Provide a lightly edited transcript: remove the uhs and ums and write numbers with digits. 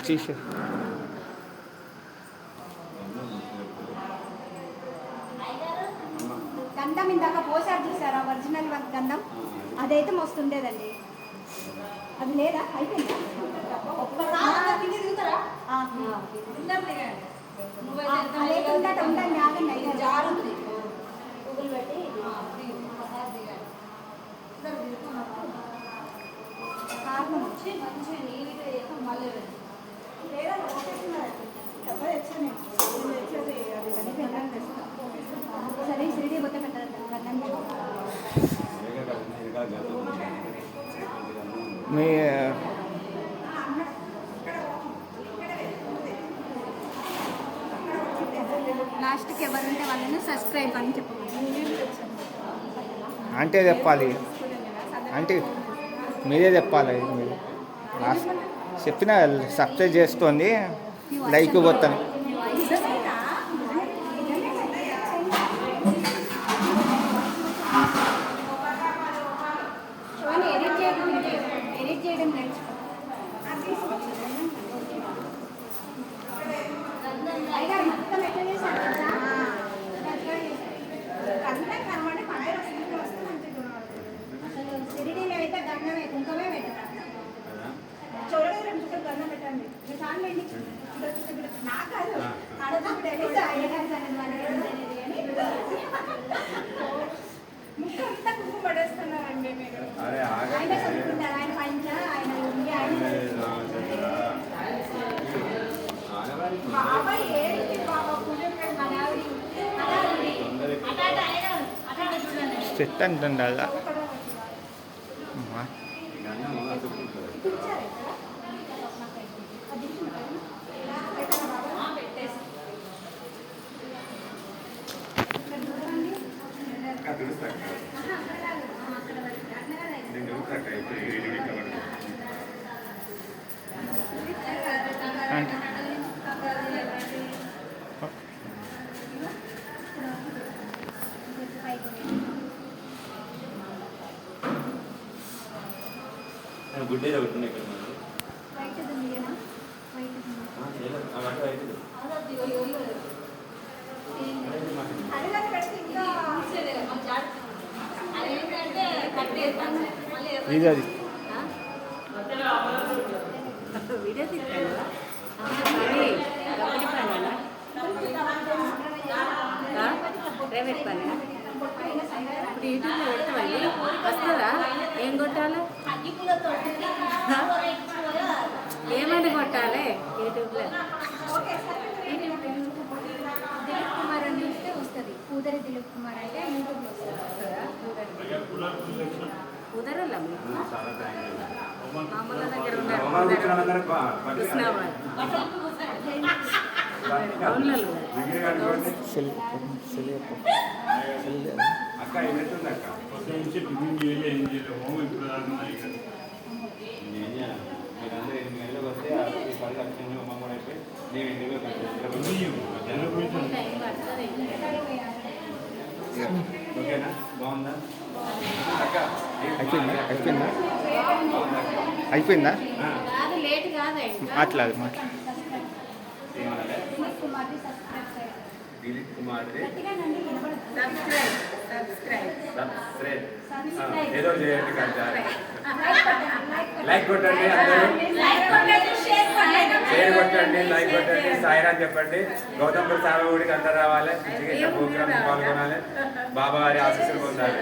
తీసే గంధం ఇందాక పోసారు చూసారా ఒరిజినల్ గంధం, అదైతే మస్తుండేదండి. అది లేదా అయిపోయిందా? ఉండండి ఆగండి జారుంది గూగుల్ పెట్టి మంచిగా నీట్గా చేస్తాం మళ్ళీ సరే షిరిడి పోతే పెట్టారు. మీ లాస్ట్కి ఎవరుంటే వాళ్ళని సబ్స్క్రైబ్ అని చెప్పండి. అంటే చెప్పాలి, అంటే మీరే చెప్పాలి. మీరు లాస్ట్ చెప్పిన సబ్స్క్రైబ్ చేసుకోండి, లైక్ కొట్టండి. ఎడిట్ చేయడం నేర్చుకో. మొత్తం ఎట్లా చేశారు అసలు షిరిడీలో అయితే గంధమే కుంకమే పెట్టారు. చూడండి 2 చుట్టూ గంధం పెట్టండి. నాకు కాదు అడగప్పుడు ముఖ్యంతా కుంకుమ పడేస్తున్నారండి మీరు. ఆయన చదువుకుంటారు, ఆయన పంచ, ఆయన ఉంది, బాబాయ్ ఏంటి బాబా పూజ సెట్ అంటుంది అలా గుడ్డే ఒకటి ఇక్కడ వీడియో ప్రైవేట్ పని ఇప్పుడు యూట్యూబ్లో పెడతామండి, వస్తుందా? ఏం కొట్టాలి, ఏమని కొట్టాలి యూట్యూబ్లో? దిలీప్ కుమార్ అని చూస్తే వస్తుంది. పూదరి దిలీప్ కుమార్ అంటే యూట్యూబ్లో వస్తుందా? కుదరలా మీకు మామూలు దగ్గర ఉన్నారు అక్క ఏమవుతుంది అక్క మీరందరూ 8 గంటలకు వస్తే 10 లక్షలు అమ్మ కూడా అయిపోయి నేను ఓకేనా? బాగుందా అక్క? అయిపోయిందా? అయిపోయిందా? లేట్ కాదు మాట్లాడు. దిలీప్ కుమార్ ఏదో చేయండి కదా, లైక్ కొట్టండి, షేర్ కొట్టండి, లైక్ కొట్టండి, సాయిరాం చెప్పండి. గౌతమ్పూర్ సాయి గుడికి అందరు రావాలి, ప్రోగ్రామ్ పాల్గొనాలి, బాబా వారి ఆశీస్సులు పొందాలి.